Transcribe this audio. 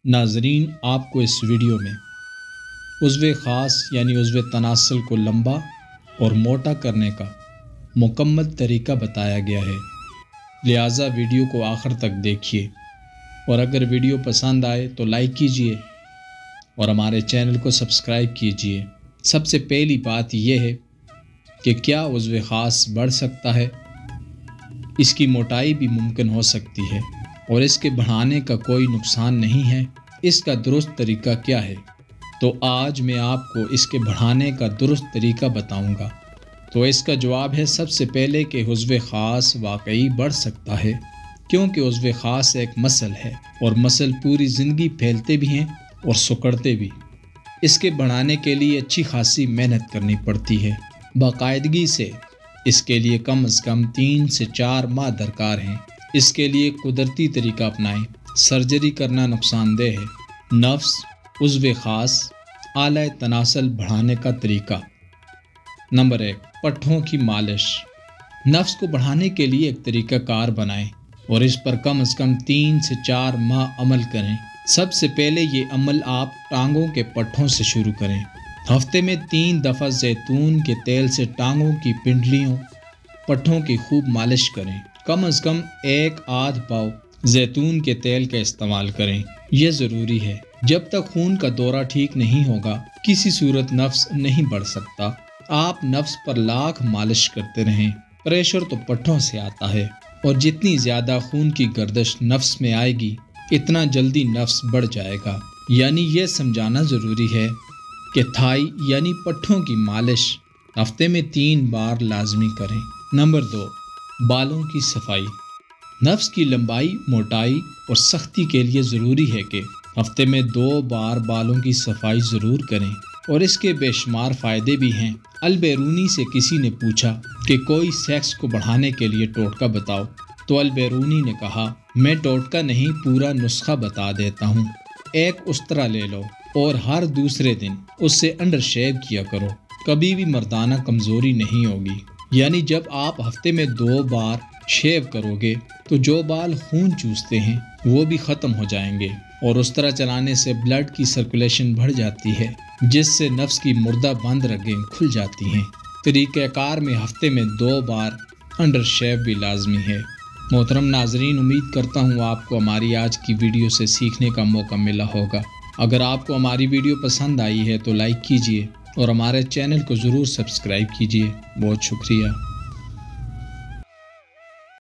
ناظرین، آپ کو اس ویڈیو میں عضو خاص یعنی عضو تناسل کو لمبا اور موٹا کرنے کا مکمل طریقہ بتایا گیا ہے، لہٰذا ویڈیو کو آخر تک دیکھیے اور اگر ویڈیو پسند آئے تو لائک کیجیے اور ہمارے چینل کو سبسکرائب کیجیے۔ سب سے پہلی بات یہ ہے کہ کیا عضو خاص بڑھ سکتا ہے؟ اس کی موٹائی بھی ممکن ہو سکتی ہے اور اس کے بڑھانے کا کوئی نقصان نہیں ہے۔ اس کا درست طریقہ کیا ہے؟ تو آج میں آپ کو اس کے بڑھانے کا درست طریقہ بتاؤں گا۔ تو اس کا جواب ہے سب سے پہلے کہ عضو خاص واقعی بڑھ سکتا ہے، کیونکہ عضو خاص ایک مسل ہے اور مسل پوری زندگی پھیلتے بھی ہیں اور سکڑتے بھی۔ اس کے بڑھانے کے لیے اچھی خاصی محنت کرنی پڑتی ہے، باقاعدگی سے۔ اس کے لیے کم از کم 3 سے 4 ماہ درکار ہیں۔ اس کے لیے قدرتی طریقہ اپنائیں، سرجری کرنا نقصان دہ ہے۔ نفس، عضو خاص، اعلی تناسل بڑھانے کا طریقہ۔ نمبر 1، پٹھوں کی مالش۔ نفس کو بڑھانے کے لیے ایک طریقہ کار بنائیں اور اس پر کم از کم 3 سے 4 ماہ عمل کریں۔ سب سے پہلے یہ عمل آپ ٹانگوں کے پٹھوں سے شروع کریں۔ ہفتے میں 3 دفعہ زیتون کے تیل سے ٹانگوں کی پنڈلیوں، پٹھوں کی خوب مالش کریں۔ کم از کم 1.5 پاؤ زیتون کے تیل کا استعمال کریں، یہ ضروری ہے۔ جب تک خون کا دورہ ٹھیک نہیں ہوگا کسی صورت نفس نہیں بڑھ سکتا۔ آپ نفس پر لاکھ مالش کرتے رہیں۔ پریشر تو پٹھوں سے آتا ہے اور جتنی زیادہ خون کی گردش نفس میں آئے گی اتنا جلدی نفس بڑھ جائے گا۔ یعنی یہ سمجھانا ضروری ہے کہ تھائی یعنی پٹھوں کی مالش ہفتے میں 3 بار لازمی کریں۔ نمبر 2، بالوں کی صفائی۔ نفس کی لمبائی، موٹائی اور سختی کے لیے ضروری ہے کہ ہفتے میں 2 بار بالوں کی صفائی ضرور کریں اور اس کے بے شمار فائدے بھی ہیں۔ البیرونی سے کسی نے پوچھا کہ کوئی سیکس کو بڑھانے کے لیے ٹوٹکا بتاؤ، تو البیرونی نے کہا، میں ٹوٹکا نہیں پورا نسخہ بتا دیتا ہوں۔ ایک استرا لے لو اور ہر دوسرے دن اس سے انڈر شیو کیا کرو، کبھی بھی مردانہ کمزوری نہیں ہوگی۔ یعنی جب آپ ہفتے میں 2 بار شیو کرو گے تو جو بال خون چوستے ہیں وہ بھی ختم ہو جائیں گے اور استرا چلانے سے بلڈ کی سرکولیشن بڑھ جاتی ہے، جس سے نفس کی مردہ بند رگیں کھل جاتی ہیں۔ طریقہ کار میں ہفتے میں 2 بار انڈر شیو بھی لازمی ہے۔ محترم ناظرین، امید کرتا ہوں آپ کو ہماری آج کی ویڈیو سے سیکھنے کا موقع ملا ہوگا۔ اگر آپ کو ہماری ویڈیو پسند آئی ہے تو لائک کیجیے اور ہمارے چینل کو ضرور سبسکرائب کیجیے۔ بہت شکریہ۔